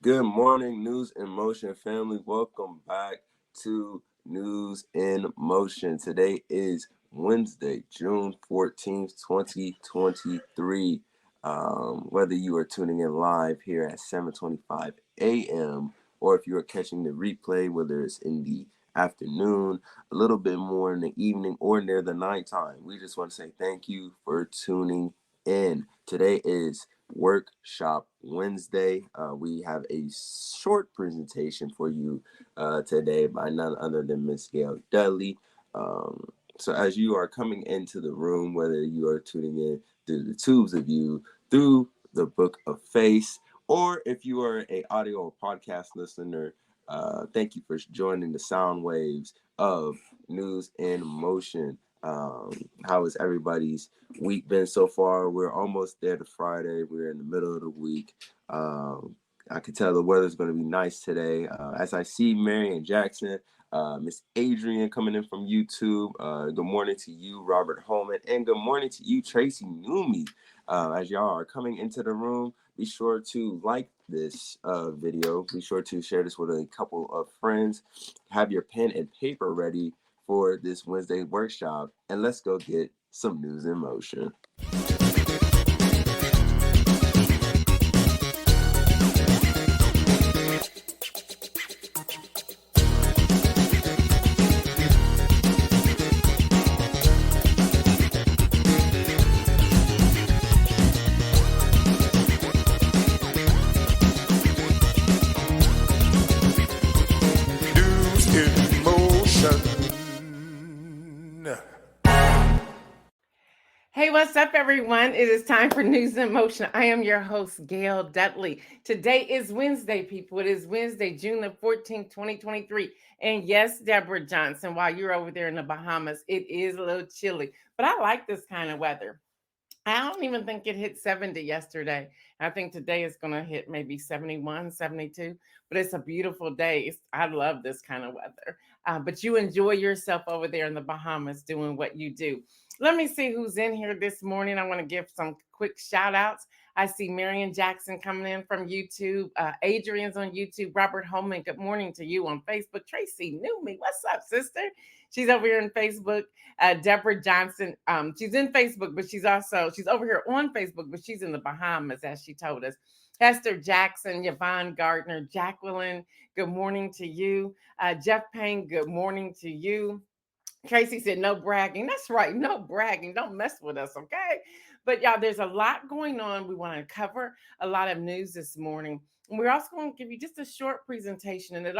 Good morning, News in Motion family. Welcome back to News in Motion. Today is Wednesday, June 14th, 2023. Whether you are tuning in live here at 7:25 a.m. or if you are catching the replay, whether it's in the afternoon, a little bit more in the evening, or near the nighttime, we just want to say thank you for tuning in. Today is Workshop Wednesday. We have a short presentation for you today by none other than Miss Gail Dudley. So as you are coming into the room, whether you are tuning in through the tubes of you, through the Book of Face, or if you are a audio or podcast listener, thank you for joining the sound waves of News in Motion. How is everybody's week been so far? We're almost there to Friday. We're in the middle of the week. I can tell the weather's going to be nice today. As I see Marion Jackson, Miss Adrian coming in from YouTube. Good morning to you, Robert Holman, and good morning to you, Tracy Newmy. As y'all are coming into the room, be sure to like this video. Be sure to share this with a couple of friends. Have your pen and paper ready for this Wednesday workshop, and let's go get some news in motion. Hey, what's up, everyone? It is time for News in Motion. I am your host, Gail Dudley. Today is Wednesday, people. It is Wednesday, June the 14th, 2023. And yes, Deborah Johnson, while you're over there in the Bahamas, it is a little chilly, but I like this kind of weather. I don't even think it hit 70 yesterday. I think today is going to hit maybe 71, 72, but it's a beautiful day. I love this kind of weather. But you enjoy yourself over there in the Bahamas doing what you do. Let me see who's in here this morning. I want to give some quick shout outs. I see Marion Jackson coming in from YouTube. Adrian's on YouTube. Robert Holman, good morning to you on Facebook. Tracy Newmy, what's up, sister? She's over here on Facebook. Deborah Johnson, she's in Facebook, but she's over here on Facebook, but she's in the Bahamas, as she told us. Hester Jackson, Yvonne Gardner, Jacqueline, good morning to you. Jeff Payne, good morning to you. Tracy said, no bragging. That's right. No bragging. Don't mess with us. Okay. But y'all, there's a lot going on. We want to cover a lot of news this morning. And we're also going to give you just a short presentation. And it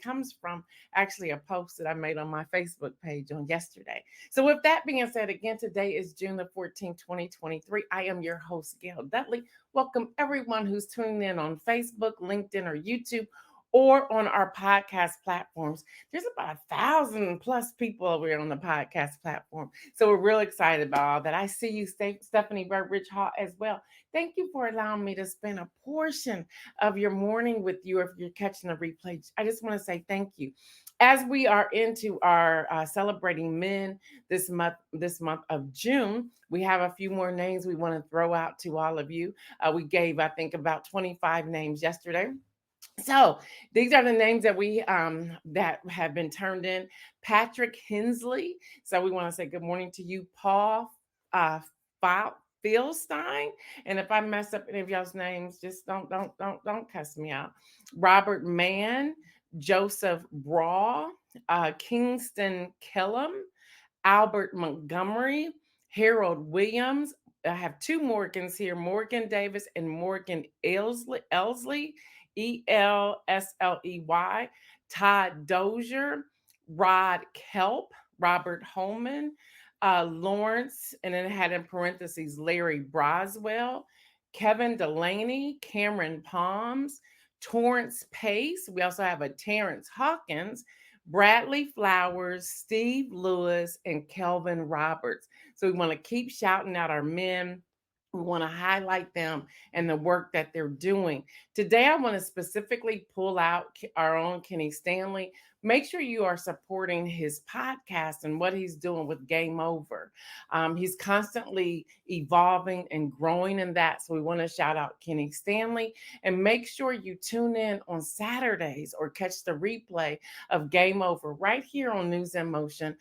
comes from actually a post that I made on my Facebook page on yesterday. So with that being said, again, today is June the 14th, 2023. I am your host, Gail Dudley. Welcome everyone who's tuning in on Facebook, LinkedIn, or YouTube, or on our podcast platforms. There's about 1,000 plus people over here on the podcast platform. So we're real excited about all that. I see you, Stephanie Burbridge Hall, as well. Thank you for allowing me to spend a portion of your morning with you if you're catching the replay. I just want to say thank you. As we are into our celebrating men this month of June, we have a few more names we want to throw out to all of you. We gave, I think, about 25 names yesterday. So these are the names that we that have been turned in. Patrick Hensley. So we want to say good morning to you, Paul Philstein. And if I mess up any of y'all's names, just don't cuss me out. Robert Mann, Joseph Braw, Kingston Kellum, Albert Montgomery, Harold Williams. I have two Morgans here, Morgan Davis and Morgan Elsley, Elsley, Todd Dozier, Rod Kelp, Robert Holman, Lawrence, and then it had in parentheses Larry Broswell, Kevin Delaney, Cameron Palms, Torrance Pace. We also have a Terrence Hawkins, Bradley Flowers, Steve Lewis, and Kelvin Roberts. So we want to keep shouting out our men. We want to highlight them and the work that they're doing. Today, I want to specifically pull out our own Kenny Stanley, make sure you are supporting his podcast and what he's doing with Game Over. He's constantly evolving and growing in that. So we want to shout out Kenny Stanley, and make sure you tune in on Saturdays or catch the replay of Game Over right here on News in Motion,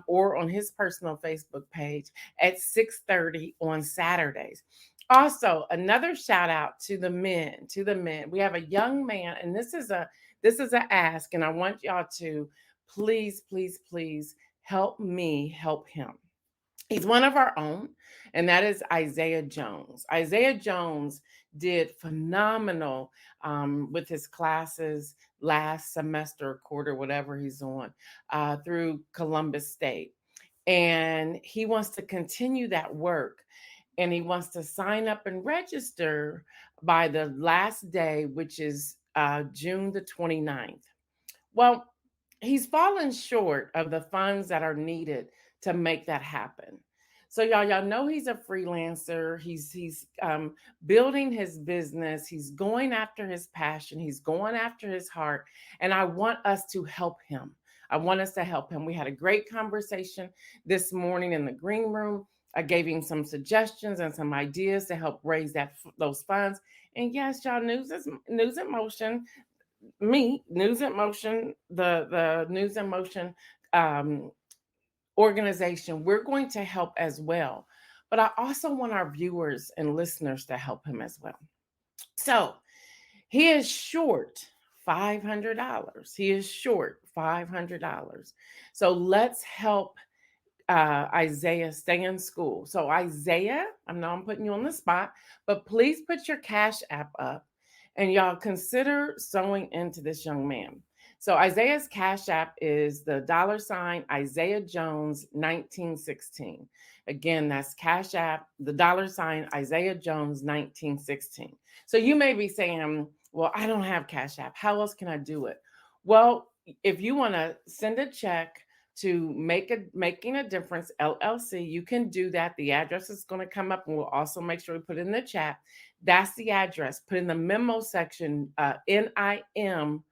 or on his personal Facebook page at 6:30 on Saturdays. Also, another shout out to the men, to the men. We have a young man, and this is a ask, and I want y'all to please, please, please help me help him. He's one of our own, and that is Isaiah Jones. Isaiah Jones did phenomenal with his classes last semester, quarter, whatever he's on, through Columbus State. And he wants to continue that work, and he wants to sign up and register by the last day, which is June the 29th. Well, he's fallen short of the funds that are needed to make that happen. So y'all know he's a freelancer. He's building his business. He's going after his passion. He's going after his heart, and I want us to help him. I want us to help him. We had a great conversation this morning in the green room. I gave him some suggestions and some ideas to help raise those funds. And yes, y'all, news in motion. Me, News in Motion, the News in Motion um, organization, we're going to help as well. But I also want our viewers and listeners to help him as well. So he is short $500. He is short $500. So let's help Isaiah stay in school. So Isaiah, I know I'm putting you on the spot, but please put your Cash App up, and y'all consider sewing into this young man. So Isaiah's Cash App is the $ Isaiah Jones 1916. Again, that's Cash App, the $ Isaiah Jones 1916. So you may be saying, well, I don't have Cash App. How else can I do it? Well, if you want to send a check to Making a Difference LLC, you can do that. The address is going to come up, and we'll also make sure we put it in the chat. That's the address. Put in the memo section, NIM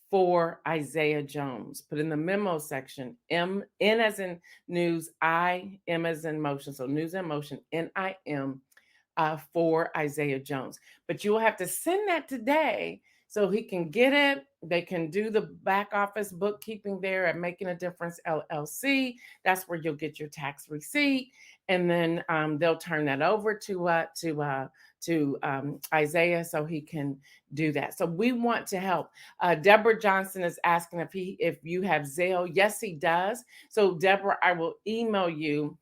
for Isaiah Jones. Put in the memo section, N as in news, M as in motion. So News in Motion, NIM for Isaiah Jones. But you will have to send that today so he can get it. They can do the back office bookkeeping there at Making a Difference LLC. That's where you'll get your tax receipt, and then they'll turn that over to Isaiah so he can do that. So we want to help. Deborah Johnson is asking if you have Zelle. Yes, he does. So Deborah, I will email you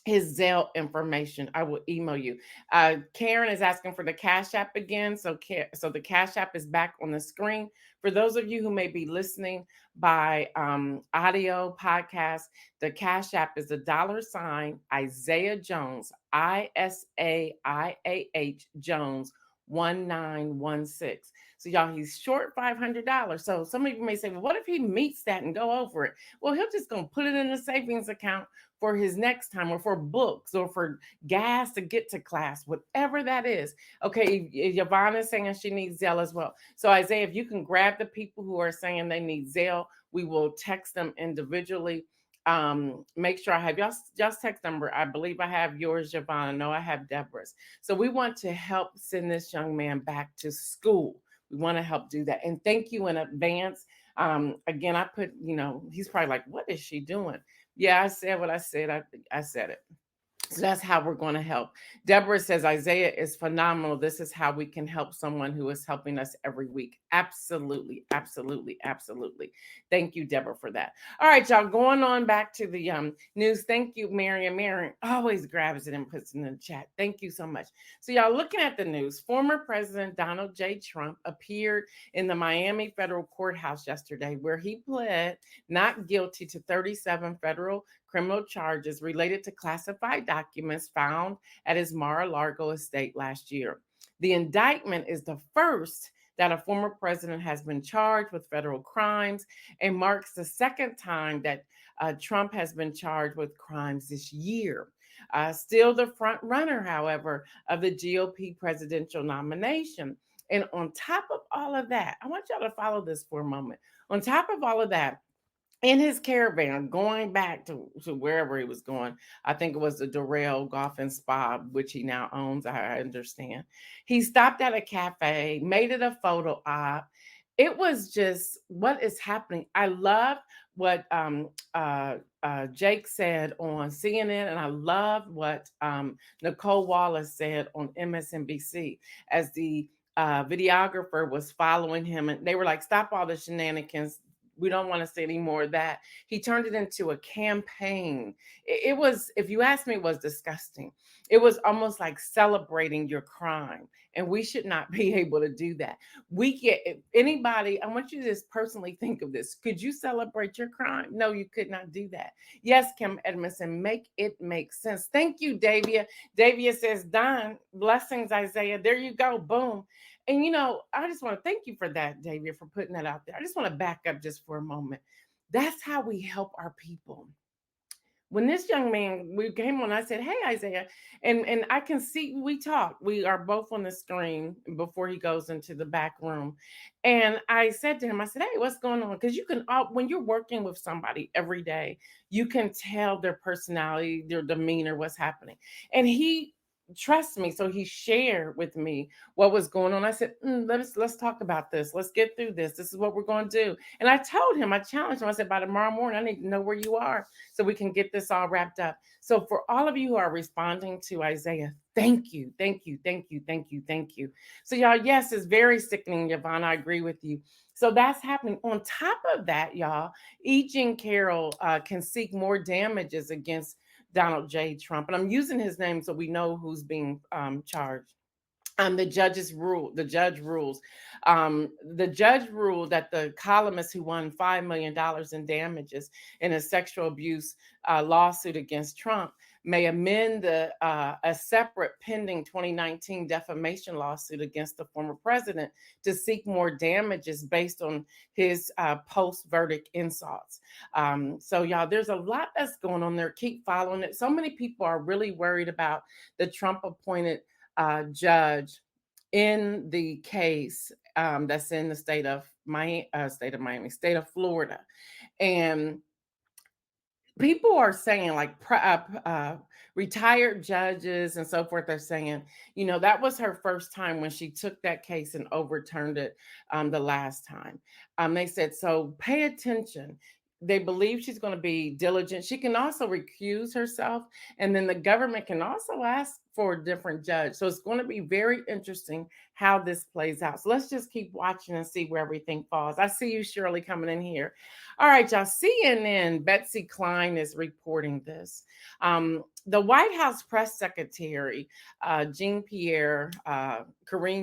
his Zelle information. I will email you. Karen is asking for the Cash App again. So the Cash App is back on the screen. For those of you who may be listening by audio podcast, the Cash App is the $ Isaiah Jones, ISAIAH Jones 1916. So y'all, he's short $500. So some of you may say, well, what if he meets that and go over it? Well, he'll just gonna put it in a savings account for his next time, or for books, or for gas to get to class, whatever that is. Okay, Yvonne is saying she needs Zelle as well. So Isaiah, if you can grab the people who are saying they need Zelle, we will text them individually. Make sure I have y'all's text number. I believe I have yours, Yvonne. I know I have Deborah's. So we want to help send this young man back to school. We want to help do that. And thank you in advance. Again, I put, he's probably like, what is she doing? Yeah, I said what I said. I said it. So that's how we're going to help. Deborah says Isaiah is phenomenal. This is how we can help someone who is helping us every week. Absolutely, absolutely, absolutely. Thank you, Deborah, for that. All right, y'all, going on back to the news. Thank you, Marion. Marion always grabs it and puts it in the chat. Thank you so much. So y'all, looking at the news, former President Donald J. Trump appeared in the Miami federal courthouse yesterday, where he pled not guilty to 37 federal criminal charges related to classified documents found at his Mar-a-Lago estate last year. The indictment is the first that a former president has been charged with federal crimes, and marks the second time that Trump has been charged with crimes this year. Still the front runner, however, of the GOP presidential nomination. And on top of all of that, I want y'all to follow this for a moment. On top of all of that, in his caravan going back to wherever he was going. I think it was the Durrell Golf and Spa, which he now owns, I understand. He stopped at a cafe, made it a photo op. It was just what is happening. I love what Jake said on CNN, and I love what Nicole Wallace said on MSNBC as the videographer was following him, and they were like, "Stop all the shenanigans. We don't want to see any more of that." He turned it into a campaign. It was, if you ask me, it was disgusting. It was almost like celebrating your crime. And we should not be able to do that. We get anybody, I want you to just personally think of this. Could you celebrate your crime? No, you could not do that. Yes, Kim Edmondson, make it make sense. Thank you, Davia. Davia says, Don, blessings, Isaiah. There you go. Boom. And I just want to thank you for that, David, for putting that out there. I just want to back up just for a moment. That's how we help our people. When this young man, we came on, I said, "Hey, Isaiah," and I can see we talk. We are both on the screen before he goes into the back room, and I said to him, I said, "Hey, what's going on?" Because you can, when you're working with somebody every day, you can tell their personality, their demeanor, what's happening, and he. Trust me, so he shared with me what was going on. I said, let's talk about this. Let's get through this. This is what we're going to do." And I told him, I challenged him. I said, "By tomorrow morning, I need to know where you are so we can get this all wrapped up." So for all of you who are responding to Isaiah, thank you, thank you, thank you, thank you, thank you. So y'all, yes, it's very sickening, Yvonne. I agree with you. So that's happening. On top of that, y'all, E. Jean Carroll can seek more damages against Donald J. Trump. And I'm using his name so we know who's being charged. The judge rules. The judge ruled that the columnist who won $5 million in damages in a sexual abuse lawsuit against Trump may amend a separate pending 2019 defamation lawsuit against the former president to seek more damages based on his post-verdict insults. So, y'all, there's a lot that's going on there. Keep following it. So many people are really worried about the Trump-appointed judge in the case that's in the state of Florida, and people are saying, like, retired judges and so forth are saying, that was her first time when she took that case and overturned it the last time. They said, so pay attention. They believe she's going to be diligent. She can also recuse herself, and then the government can also ask for a different judge. So it's going to be very interesting how this plays out. So let's just keep watching and see where everything falls. I see you, Shirley, coming in here. All right, y'all. CNN, Betsy Klein is reporting this. The White House press secretary, Karine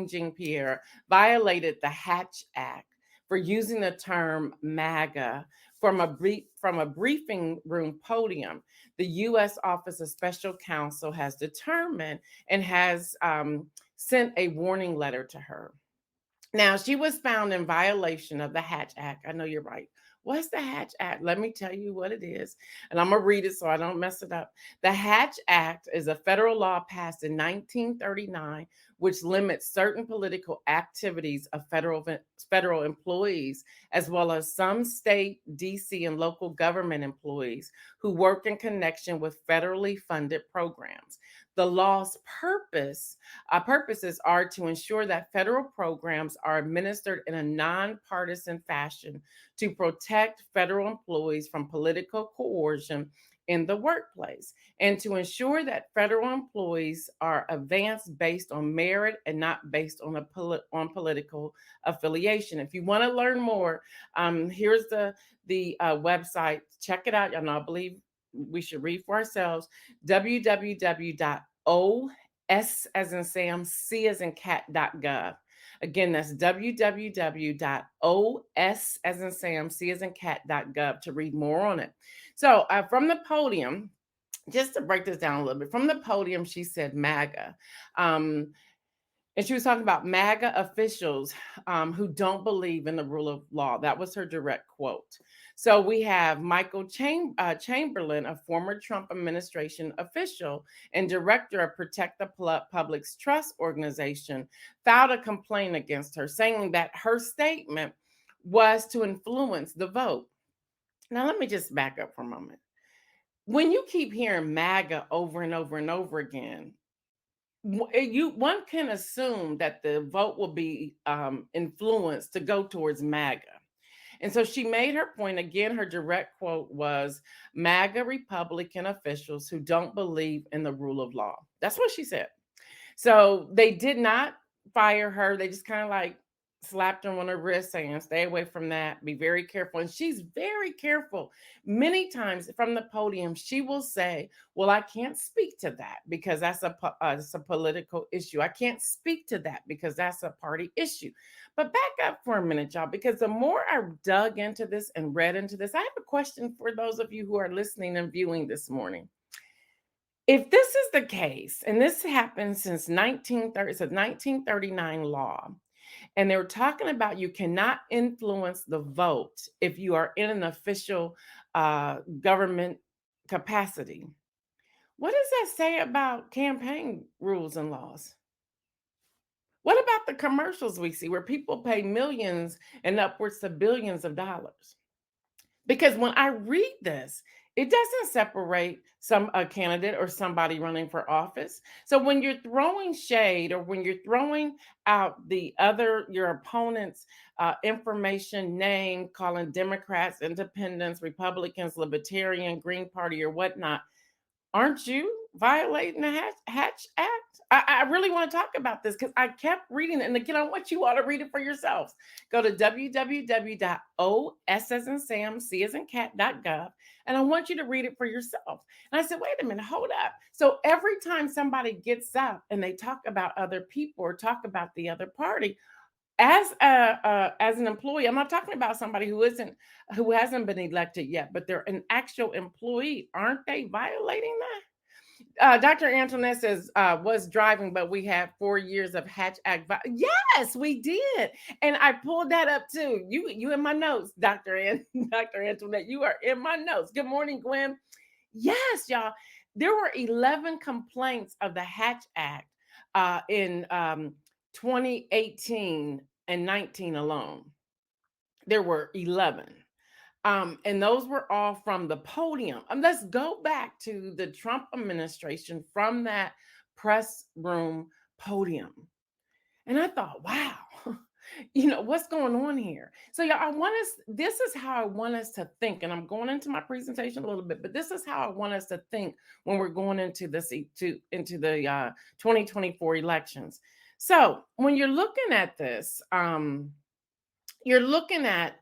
Jean-Pierre, violated the Hatch Act for using the term MAGA from a briefing room podium. The U.S. Office of Special Counsel has determined and has sent a warning letter to her. Now, she was found in violation of the Hatch Act. I know you're right. What's the Hatch Act? Let me tell you what it is. And I'm going to read it so I don't mess it up. The Hatch Act is a federal law passed in 1939, which limits certain political activities of federal employees, as well as some state, DC, and local government employees who work in connection with federally funded programs. The law's purposes are to ensure that federal programs are administered in a nonpartisan fashion to protect federal employees from political coercion in the workplace, and to ensure that federal employees are advanced based on merit and not based on political affiliation. If you want to learn more, here's the website. Check it out. Y'all know, I believe we should read for ourselves. www.os as in Sam, C as in cat.gov. Again, that's www.os as in Sam, C as in cat.gov to read more on it. So from the podium, just to break this down a little bit, from the podium, she said MAGA. And she was talking about MAGA officials who don't believe in the rule of law. That was her direct quote. So we have Michael Chamberlain, a former Trump administration official and director of Protect the Public's Trust organization, filed a complaint against her, saying that her statement was to influence the vote. Now, let me just back up for a moment. When you keep hearing MAGA over and over and over again, one can assume that the vote will be influenced to go towards MAGA. And so she made her point again. Her direct quote was MAGA Republican officials who don't believe in the rule of law. That's what she said. So they did not fire her. They just kind of like slapped her on her wrist saying, stay away from that. Be very careful. And she's very careful. Many times from the podium, she will say, well, I can't speak to that because it's a political issue. I can't speak to that because that's a party issue. But back up for a minute, y'all, because the more I dug into this and read into this, I have a question for those of you who are listening and viewing this morning. If this is the case, and this happened since 1930, it's a 1939 law, and they were talking about you cannot influence the vote if you are in an official government capacity. What does that say about campaign rules and laws? What about the commercials we see where people pay millions and upwards to billions of dollars? Because when I read this, it doesn't separate a candidate or somebody running for office. So when you're throwing shade or when you're throwing out your opponent's information, name, calling Democrats, Independents, Republicans, Libertarian, Green Party, or whatnot, aren't you violating the Hatch Act? I really want to talk about this because I kept reading it. And again, I want you all to read it for yourselves. Go to www.o, S as in Sam, C as in cat.gov, and I want you to read it for yourself. And I said, wait a minute, hold up. So every time somebody gets up and they talk about other people or talk about the other party, as an employee, I'm not talking about somebody who hasn't been elected yet, but they're an actual employee. Aren't they violating that? Dr. Antoinette says was driving, but we had 4 years of Hatch Act. Yes, we did, and I pulled that up too. You in my notes, Dr. Antoinette. You are in my notes. Good morning, Gwen. Yes, y'all. There were 11 complaints of the Hatch Act in 2018 and 19 alone. There were 11. And those were all from the podium. Let's go back to the Trump administration from that press room podium. And I thought, wow, what's going on here? So yeah, this is how I want us to think. And I'm going into my presentation a little bit, but this is how I want us to think when we're going into into the 2024 elections. So when you're looking at this, you're looking at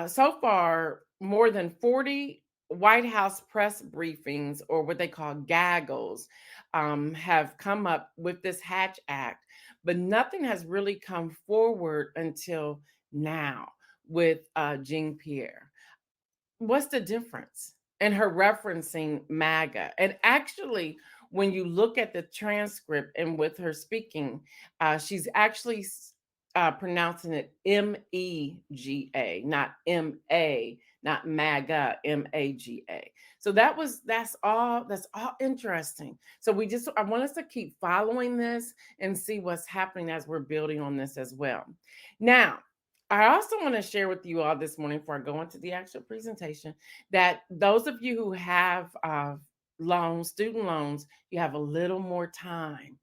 so far more than 40 White House press briefings, or what they call gaggles, have come up with this Hatch Act, but nothing has really come forward until now with Jean Pierre. What's the difference? And her referencing MAGA. And actually, when you look at the transcript and with her speaking, she's actually pronouncing it MEGA, not MA, not MAGA, MAGA. So that's all interesting. So I want us to keep following this and see what's happening as we're building on this as well. Now, I also want to share with you all this morning before I go into the actual presentation that those of you who have student loans, you have a little more time.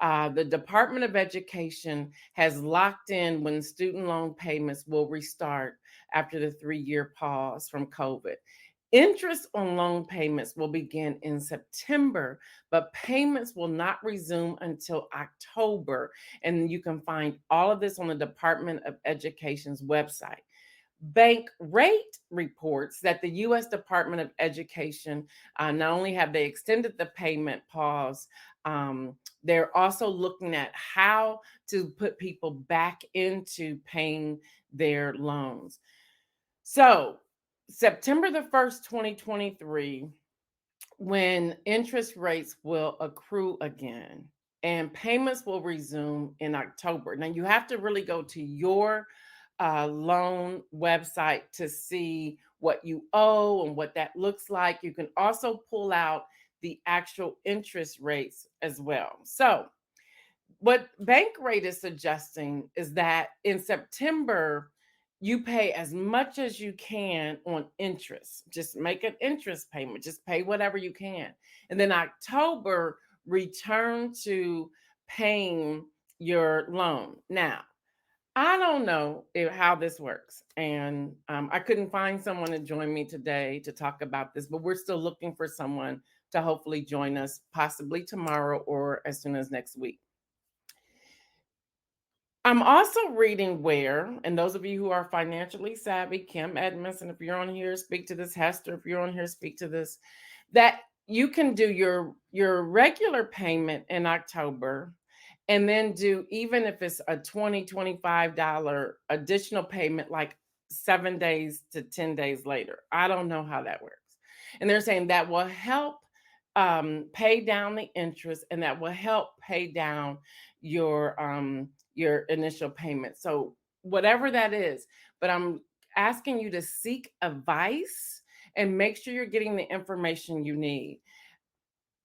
The Department of Education has locked in when student loan payments will restart after the 3-year pause from COVID. Interest on loan payments will begin in September, but payments will not resume until October. And you can find all of this on the Department of Education's website. Bankrate reports that the U.S. Department of Education, not only have they extended the payment pause, they're also looking at how to put people back into paying their loans. So September the 1st, 2023, when interest rates will accrue again and payments will resume in October. Now, you have to really go to your loan website to see what you owe and what that looks like. You can also pull out the actual interest rates as well. So what Bankrate is suggesting is that in September, you pay as much as you can on interest. Just make an interest payment. Just pay whatever you can. And then October, return to paying your loan. Now, I don't know how this works. And I couldn't find someone to join me today to talk about this, but we're still looking for someone to hopefully join us possibly tomorrow or as soon as next week. I'm also reading where, and those of you who are financially savvy, Kim Edmondson, if you're on here, speak to this. Hester, if you're on here, speak to this. That you can do your regular payment in October, and then do, even if it's a $25 additional payment, like 7 days to 10 days later. I don't know how that works. And they're saying that will help pay down the interest, and that will help pay down your initial payment. So whatever that is, but I'm asking you to seek advice and make sure you're getting the information you need.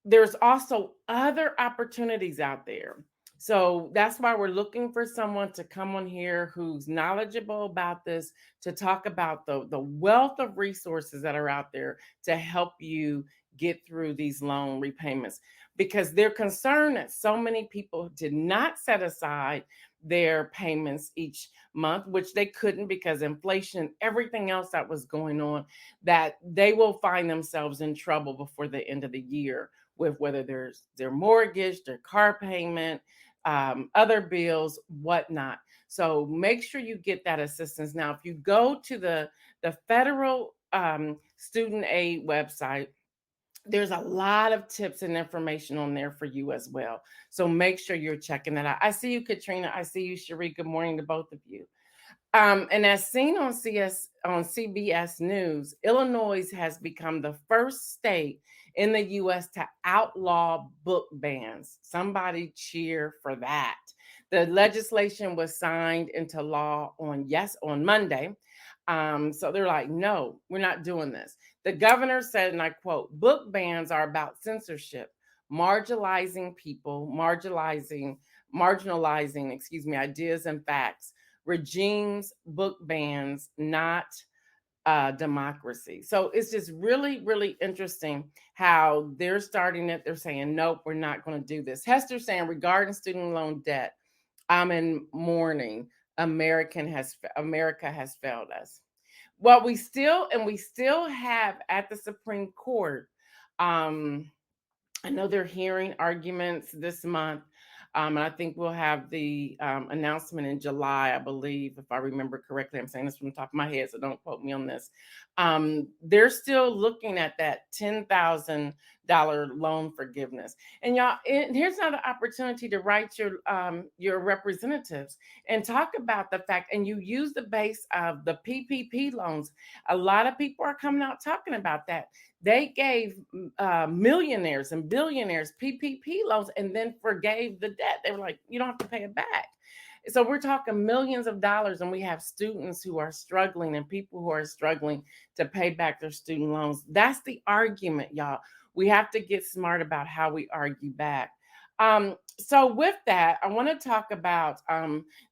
There's also other opportunities out there. So that's why we're looking for someone to come on here who's knowledgeable about this, to talk about the wealth of resources that are out there to help you get through these loan repayments, because they're concerned that so many people did not set aside their payments each month, which they couldn't because inflation, everything else that was going on, that they will find themselves in trouble before the end of the year with whether there's their mortgage, their car payment, other bills, whatnot. So make sure you get that assistance. Now, if you go to the federal student aid website, there's a lot of tips and information on there for you as well. So make sure you're checking that out. I see you, Katrina. I see you, Cherie. Good morning to both of you. And as seen on CBS News, Illinois has become the first state in the U.S. to outlaw book bans. Somebody cheer for that. The legislation was signed into law on Monday. So they're like, no, we're not doing this. The governor said, and I quote, "Book bans are about censorship, marginalizing people, marginalizing, ideas and facts. Regimes, book bans, not democracy." So it's just really, really interesting how they're starting it. They're saying, nope, we're not going to do this. Hester's saying, regarding student loan debt, I'm in mourning. America has failed us. Well, we still have at the Supreme Court. Um, I know they're hearing arguments this month. And I think we'll have the announcement in July, I believe, if I remember correctly. I'm saying this from the top of my head, so don't quote me on this. They're still looking at that $10,000 loan forgiveness. And y'all, here's another opportunity to write your representatives and talk about the fact, and you use the base of the PPP loans. A lot of people are coming out talking about that. They gave millionaires and billionaires PPP loans and then forgave the debt. They were like, you don't have to pay it back. So we're talking millions of dollars, and we have students who are struggling and people who are struggling to pay back their student loans. That's the argument, y'all. We have to get smart about how we argue back. So with that, I want to talk about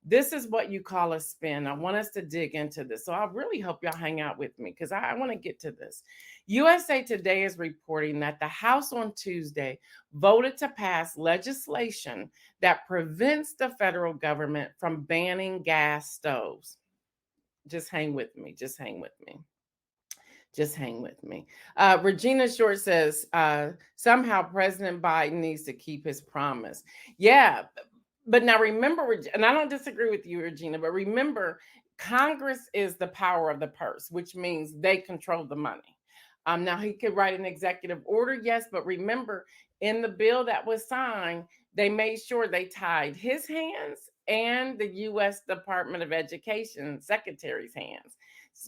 this is what you call a spin. I want us to dig into this. So I really hope y'all hang out with me because I want to get to this. USA Today is reporting that the House on Tuesday voted to pass legislation that prevents the federal government from banning gas stoves. Just hang with me. Just hang with me. Just hang with me. Regina Short says somehow President Biden needs to keep his promise. Yeah, but now remember, and I don't disagree with you, Regina, but remember, Congress is the power of the purse, which means they control the money. Now he could write an executive order, yes, but remember, in the bill that was signed, they made sure they tied his hands and the U.S. Department of Education Secretary's hands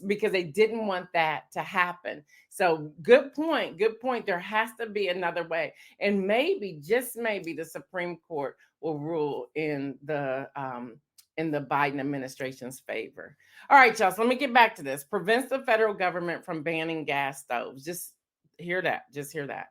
because they didn't want that to happen. So good point. Good point. There has to be another way. And maybe, just maybe, the Supreme Court will rule in the Biden administration's favor. All right, y'all. So let me get back to this. Prevents the federal government from banning gas stoves. Just hear that. Just hear that.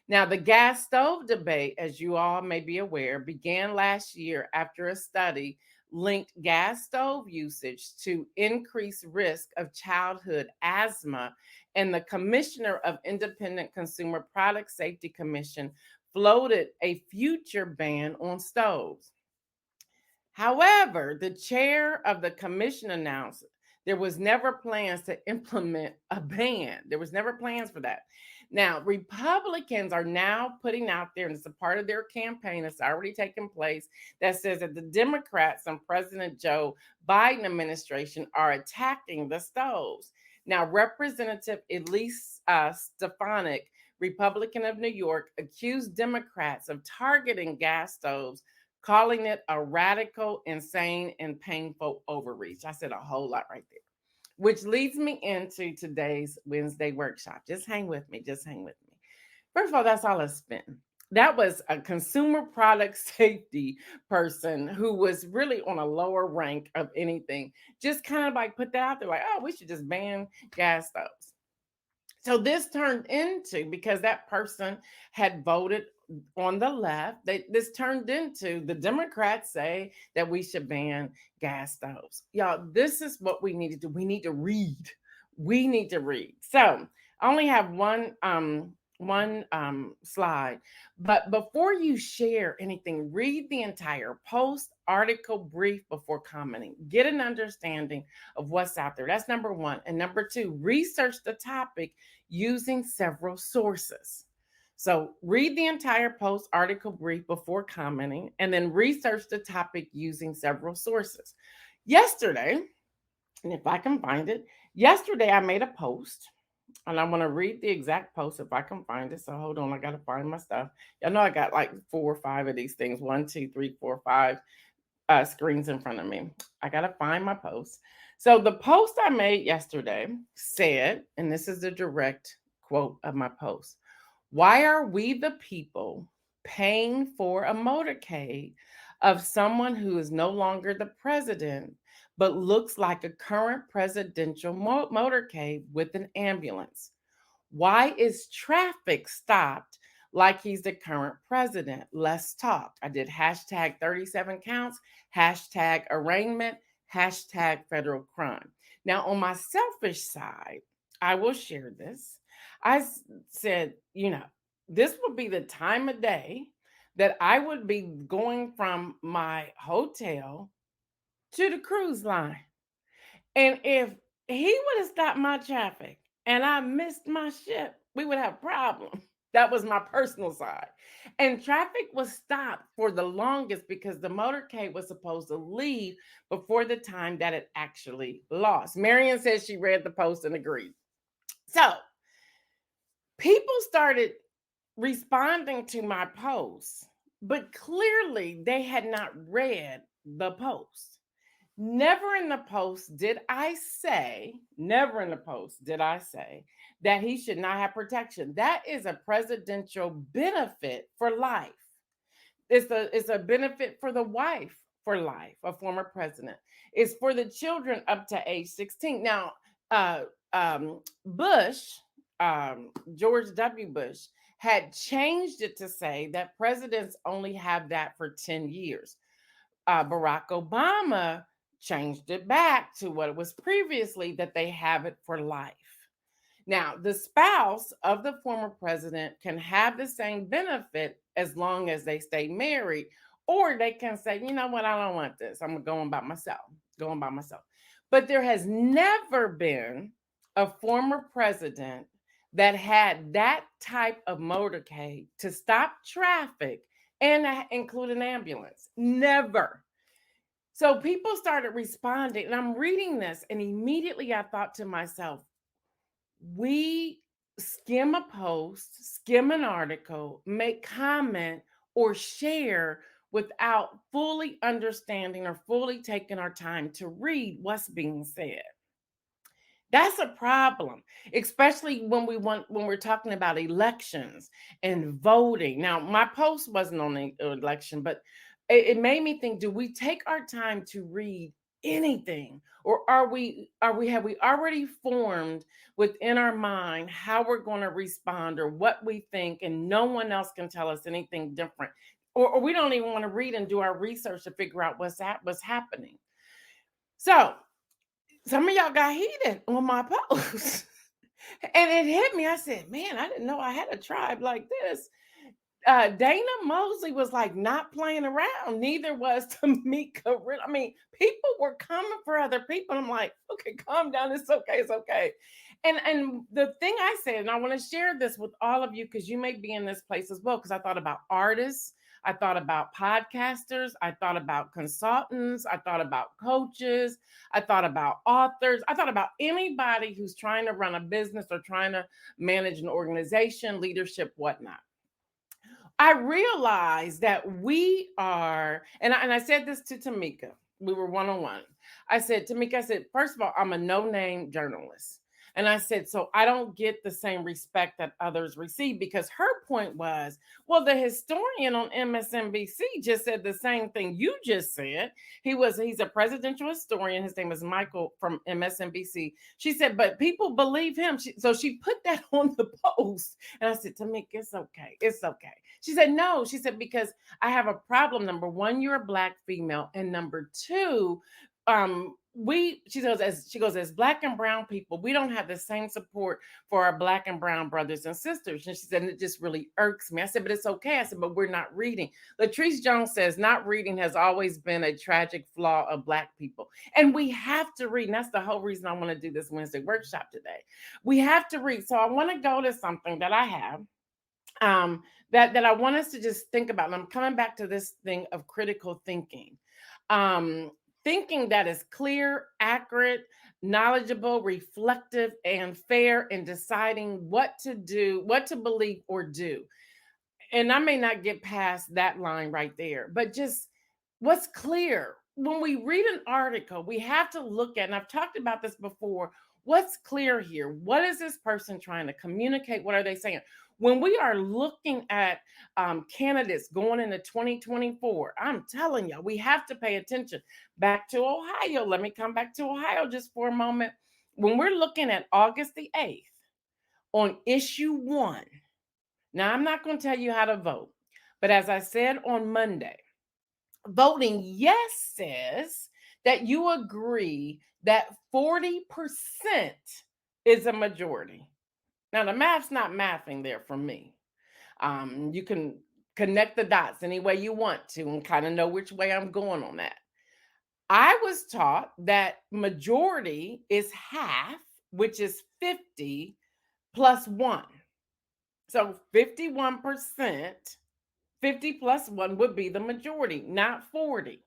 Now, the gas stove debate, as you all may be aware, began last year after a study linked gas stove usage to increased risk of childhood asthma, and the Commissioner of Independent Consumer Product Safety Commission floated a future ban on stoves. However, the chair of the commission announced there was never plans to implement a ban. There was never plans for that. Now, Republicans are now putting out there, and it's a part of their campaign that's already taken place, that says that the Democrats and President Joe Biden administration are attacking the stoves. Now, Representative Elise Stefanik, Republican of New York, accused Democrats of targeting gas stoves, calling it a radical, insane, and painful overreach. I said a whole lot right there, which leads me into today's Wednesday workshop. Just hang with me. Just hang with me. First of all, that's all I spent. That was a consumer product safety person who was really on a lower rank of anything. Just kind of like put that out there, like, oh, we should just ban gas stoves. So this turned into, because that person had voted on the left, this turned into the Democrats say that we should ban gas stoves. Y'all, this is what we need to do. We need to read. We need to read. So I only have one slide, but before you share anything, read the entire post, article, brief before commenting. Get an understanding of what's out there. That's number one. And number two, research the topic using several sources. So read the entire post, article, brief before commenting, and then research the topic using several sources. Yesterday, and if I can find it, yesterday I made a post, and I want to read the exact post if I can find it. So hold on, I got to find my stuff. Y'all know I got like 4 or 5 of these things, 1, 2, 3, 4, 5 screens in front of me. I got to find my post. So the post I made yesterday said, and this is the direct quote of my post: why are we the people paying for a motorcade of someone who is no longer the president, but looks like a current presidential motorcade with an ambulance? Why is traffic stopped like he's the current president? Let's talk. I did hashtag 37 counts, hashtag arraignment, hashtag federal crime. Now, on my selfish side, I will share this. I said, this would be the time of day that I would be going from my hotel to the cruise line. And if he would have stopped my traffic and I missed my ship, we would have a problem. That was my personal side. And traffic was stopped for the longest because the motorcade was supposed to leave before the time that it actually lost. Marion says she read the post and agreed. So people started responding to my post, but clearly they had not read the post. Never in the post did I say, never in the post did I say that he should not have protection. That is a presidential benefit for life. It's a benefit for the wife for life, a former president. It's for the children up to age 16. Now, uh, Bush, George W. Bush, had changed it to say that presidents only have that for 10 years. Barack Obama changed it back to what it was previously, that they have it for life. Now, the spouse of the former president can have the same benefit as long as they stay married, or they can say, you know what, I don't want this. I'm going by myself, going by myself. But there has never been a former president that had that type of motorcade to stop traffic and include an ambulance. Never. So people started responding, and I'm reading this, and immediately I thought to myself, we skim a post, skim an article, make comment, or share without fully understanding or fully taking our time to read what's being said. That's a problem, especially when we're talking about elections and voting. Now, my post wasn't on the election, but it made me think: do we take our time to read anything, or have we already formed within our mind how we're going to respond or what we think, and no one else can tell us anything different? or we don't even want to read and do our research to figure out what's happening. So some of y'all got heated on my post. And it hit me. I said, man, I didn't know I had a tribe like this. Dana Mosley was like not playing around. Neither was Tamika. I mean, people were coming for other people. I'm like, okay, calm down. It's okay. It's okay. And the thing I said, and I want to share this with all of you because you may be in this place as well. Because I thought about artists, I thought about podcasters, I thought about consultants, I thought about coaches, I thought about authors, I thought about anybody who's trying to run a business or trying to manage an organization, leadership, whatnot. I realized that we are, and I said this to Tamika. We were one on one. I said, Tamika, I said, first of all, I'm a no name journalist. And I said, so I don't get the same respect that others receive because her point was, well, the historian on MSNBC just said the same thing you just said. He's a presidential historian. His name is Michael from MSNBC. She said, but people believe him. So she put that on the post. And I said, Tamika, it's okay. It's okay. She said, no. She said, because I have a problem. Number one, you're a Black female. And number two, she goes, as Black and brown people, we don't have the same support for our Black and brown brothers and sisters. And she said, and it just really irks me. I said, but it's okay. I said, but we're not reading. Latrice Jones says not reading has always been a tragic flaw of Black people. And we have to read. And that's the whole reason I want to do this Wednesday workshop today. We have to read. So I want to go to something that I have. That I want us to just think about. And I'm coming back to this thing of critical thinking. Thinking that is clear, accurate, knowledgeable, reflective, and fair in deciding what to do, what to believe or do. And I may not get past that line right there, but just what's clear. When we read an article, we have to look at, and I've talked about this before, what's clear here? What is this person trying to communicate? What are they saying? When we are looking at candidates going into 2024, I'm telling you, we have to pay attention. Back to Ohio. Let me come back to Ohio just for a moment. When we're looking at August the 8th on issue 1, now I'm not going to tell you how to vote, but as I said on Monday, voting yes says that you agree that 40% is a majority. Now, the math's not mathing there for me. You can connect the dots any way you want to and kind of know which way I'm going on that. I was taught that majority is half, which is 50 plus 1. So 51%, 50 plus 1 would be the majority, not 40.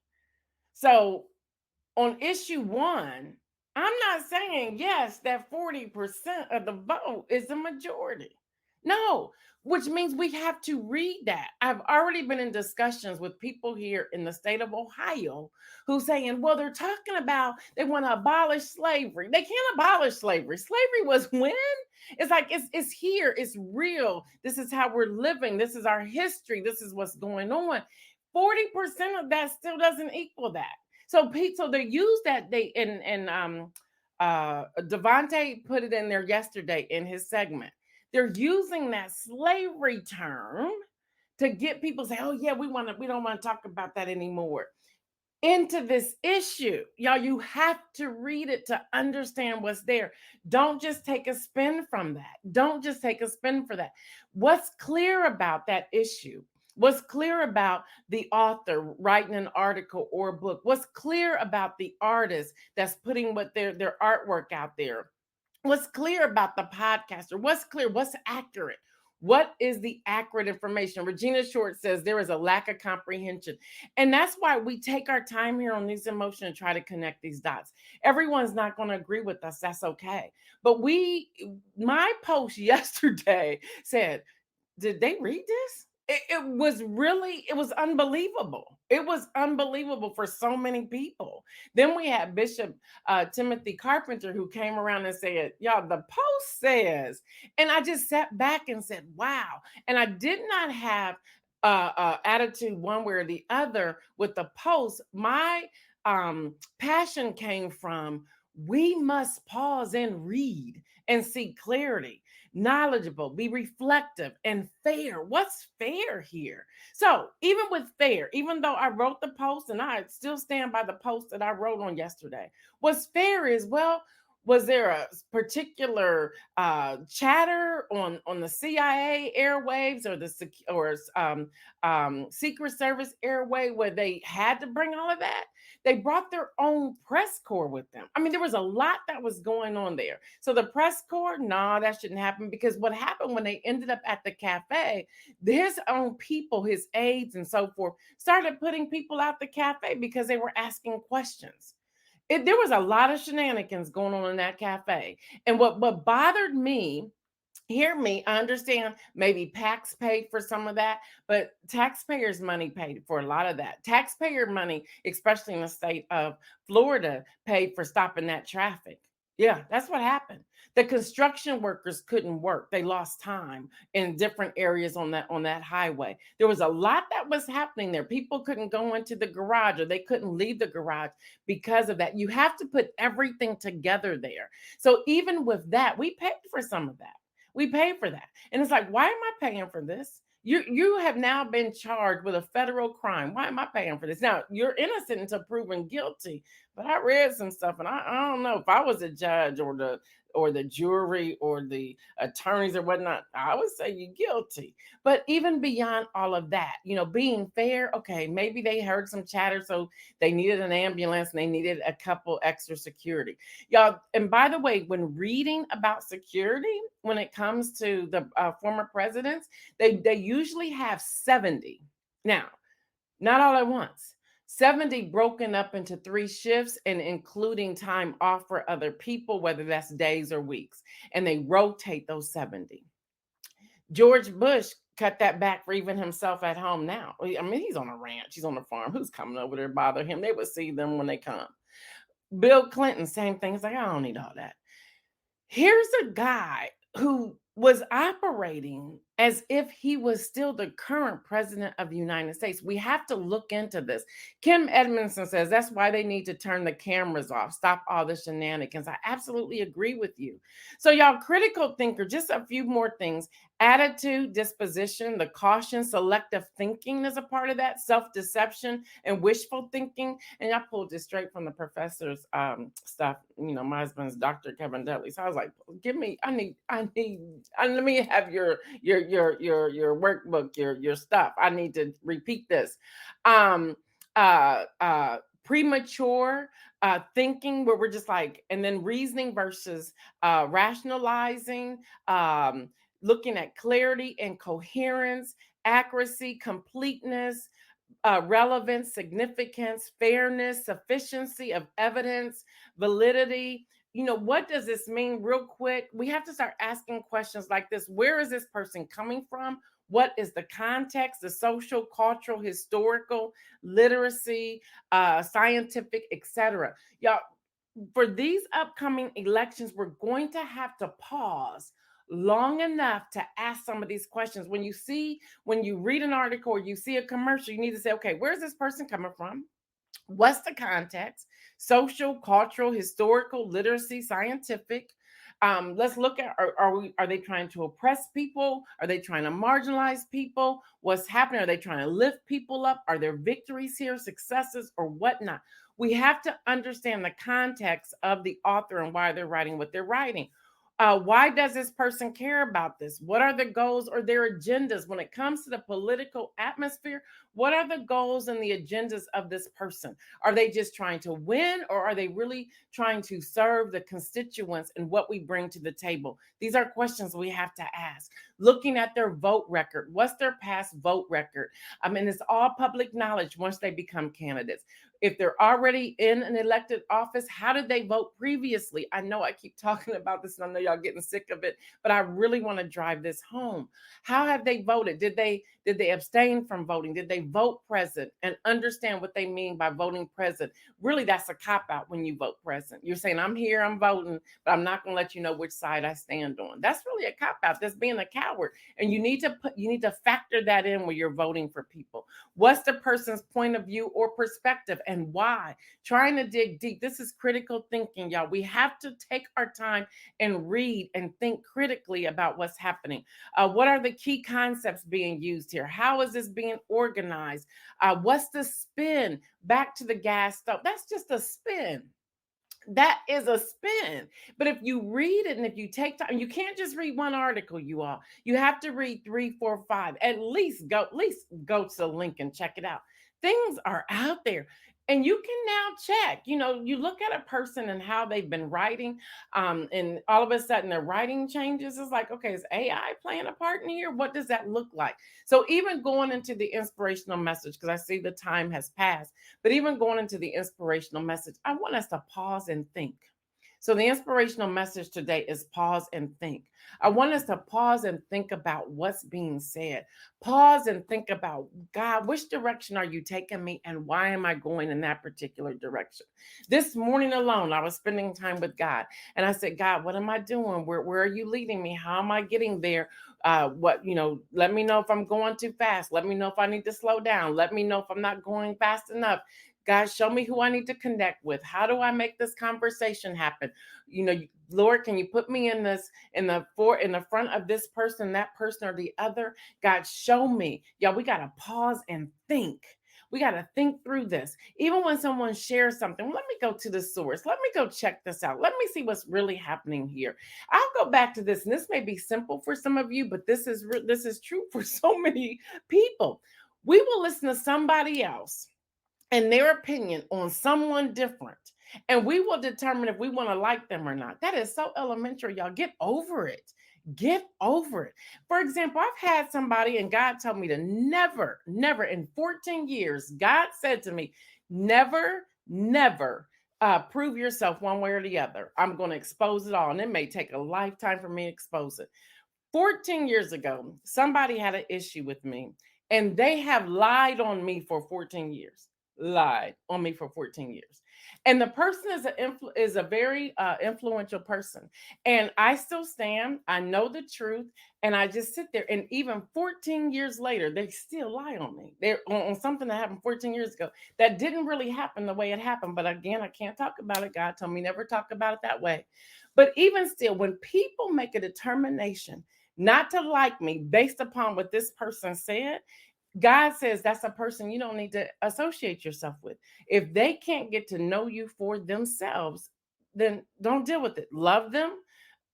So on issue 1, I'm not saying, yes, that 40% of the vote is the majority. No, which means we have to read that. I've already been in discussions with people here in the state of Ohio who saying, well, they're talking about they want to abolish slavery. They can't abolish slavery. Slavery was when? It's like it's here, it's real. This is how we're living. This is our history. This is what's going on. 40% of that still doesn't equal that. So they use that Devontae put it in there yesterday in his segment. They're using that slavery term to get people to say, oh yeah, we don't want to talk about that anymore. Into this issue. Y'all, you have to read it to understand what's there. Don't just take a spin from that. Don't just take a spin for that. What's clear about that issue? What's clear about the author writing an article or a book? What's clear about the artist that's putting what their artwork out there? What's clear about the podcaster? What's clear? What's accurate? What is the accurate information? Regina Short says there is a lack of comprehension. And that's why we take our time here on News in Motion and try to connect these dots. Everyone's not going to agree with us. That's okay. But my post yesterday said, did they read this? It was unbelievable. It was unbelievable for so many people. Then we had Bishop Timothy Carpenter who came around and said, y'all, the post says, and I just sat back and said, wow. And I did not have attitude one way or the other with the post. My passion came from We must pause and read and seek clarity, knowledgeable, be reflective, and fair. What's fair here? So, even with fair, even though I wrote the post and I still stand by the post that I wrote on yesterday, what's fair is, well, was there a particular chatter on the CIA airwaves or Secret Service airway where they had to bring all of that? They brought their own press corps with them. I mean, there was a lot that was going on there. So the press corps, nah, that shouldn't happen, because what happened when they ended up at the cafe, his own people, his aides and so forth, started putting people out the cafe because they were asking questions. There was a lot of shenanigans going on in that cafe. And what bothered me, hear me, I understand maybe PACs paid for some of that, but taxpayers' money paid for a lot of that. Taxpayer money, especially in the state of Florida, paid for stopping that traffic. Yeah, that's what happened. The construction workers couldn't work. They lost time in different areas on that highway. There was a lot that was happening there. People couldn't go into the garage, or they couldn't leave the garage because of that. You have to put everything together there. So even with that, we paid for some of that. We pay for that. And it's like, why am I paying for this? You have now been charged with a federal crime. Why am I paying for this? Now, you're innocent until proven guilty. But I read some stuff, and I don't know if I was a judge or the jury or the attorneys or whatnot, I would say you're guilty. But even beyond all of that, being fair, okay, maybe they heard some chatter, so they needed an ambulance and they needed a couple extra security. Y'all, and by the way, when reading about security, when it comes to the former presidents, they usually have 70. Now, not all at once. 70 broken up into 3 shifts and including time off for other people, whether that's days or weeks. And they rotate those 70. George Bush cut that back for even himself at home now. I mean, he's on a ranch, he's on a farm. Who's coming over there to bother him? They would see them when they come. Bill Clinton, same thing. It's like, I don't need all that. Here's a guy who was operating as if he was still the current president of the United States. We have to look into this. Kim Edmondson says that's why they need to turn the cameras off, stop all the shenanigans. I absolutely agree with you. So, y'all, critical thinker, just a few more things. Attitude, disposition, the caution, selective thinking is a part of that, self-deception and wishful thinking. And I pulled this straight from the professor's stuff. My husband's Dr. Kevin Dudley. So I was like, let me have your workbook, your stuff. I need to repeat this. Premature thinking, where we're just like, and then reasoning versus rationalizing, looking at clarity and coherence, accuracy, completeness, relevance, significance, fairness, sufficiency of evidence, validity. What does this mean? Real quick, we have to start asking questions like this. Where is this person coming from? What is the context, the social, cultural, historical, literacy, scientific, etc. Y'all, for these upcoming elections, we're going to have to pause long enough to ask some of these questions. When you read an article or you see a commercial, you need to say, okay, where's this person coming from? What's the context? Social, cultural, historical, literacy, scientific. Let's look at, are they trying to oppress people? Are they trying to marginalize people? What's happening? Are they trying to lift people up? Are there victories here, successes, or whatnot? We have to understand the context of the author and why they're writing what they're writing. Why does this person care about this? What are the goals or their agendas when it comes to the political atmosphere? What are the goals and the agendas of this person? Are they just trying to win, or are they really trying to serve the constituents and what we bring to the table? These are questions we have to ask. Looking at their vote record, what's their past vote record? I mean, it's all public knowledge once they become candidates. If they're already in an elected office, how did they vote previously? I know I keep talking about this, and I know y'all getting sick of it, but I really want to drive this home. How have they voted? Did they Did they abstain from voting? Did they vote present and understand what they mean by voting present? Really, that's a cop out when you vote present. You're saying, I'm here, I'm voting, but I'm not going to let you know which side I stand on. That's really a cop out. That's being a coward. And you need to factor that in when you're voting for people. What's the person's point of view or perspective and why? Trying to dig deep. This is critical thinking, y'all. We have to take our time and read and think critically about what's happening. What are the key concepts being used here? How is this being organized? What's the spin? Back to the gas stove. That's just a spin. That is a spin. But if you read it and if you take time, you can't just read one article, you all. You have to read three, four, five. At least go to the link and check it out. Things are out there. And you can now check. You look at a person and how they've been writing, and all of a sudden their writing changes. It's like, okay, is AI playing a part in here? What does that look like? So even going into the inspirational message, because I see the time has passed, but even going into the inspirational message, I want us to pause and think. So the inspirational message today is pause and think. I want us to pause and think about what's being said. Pause and think about, God, which direction are you taking me and why am I going in that particular direction? This morning alone, I was spending time with God and I said, God, what am I doing? Where are you leading me? How am I getting there? Let me know if I'm going too fast. Let me know if I need to slow down. Let me know if I'm not going fast enough. God, show me who I need to connect with. How do I make this conversation happen? Lord, can you put me in the front of this person, that person, or the other? God, show me. Yeah, we gotta pause and think. We got to think through this. Even when someone shares something, let me go to the source. Let me go check this out. Let me see what's really happening here. I'll go back to this, and this may be simple for some of you, but this is true for so many people. We will listen to somebody else and their opinion on someone different. And we will determine if we want to like them or not. That is so elementary, y'all. Get over it. Get over it. For example, I've had somebody, and God told me to never, never in 14 years, God said to me, never, never prove yourself one way or the other. I'm going to expose it all. And it may take a lifetime for me to expose it. 14 years ago, somebody had an issue with me, and they have lied on me for 14 years. Lied on me for 14 years. And the person is a very influential person. And I still stand, I know the truth, and I just sit there. And even 14 years later, they still lie on me. They're on something that happened 14 years ago that didn't really happen the way it happened. But again, I can't talk about it. God told me never talk about it that way. But even still, when people make a determination not to like me based upon what this person said, God says that's a person you don't need to associate yourself with. If they can't get to know you for themselves, then don't deal with it. Love them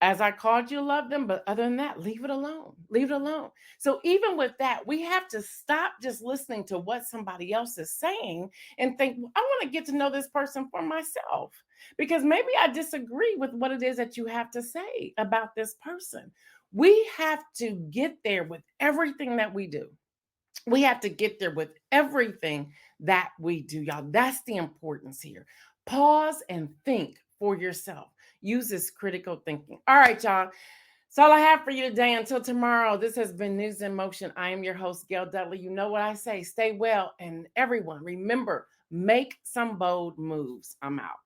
as I called you to love them, but other than that, leave it alone. Leave it alone. So even with that, we have to stop just listening to what somebody else is saying and think, "Well, I want to get to know this person for myself because maybe I disagree with what it is that you have to say about this person." We have to get there with everything that we do. We have to get there with everything that we do, y'all. That's the importance here. Pause and think for yourself. Use this critical thinking. All right, y'all. That's all I have for you today. Until tomorrow, this has been News in Motion. I am your host, Gail Dudley. You know what I say. Stay well. And everyone, remember, make some bold moves. I'm out.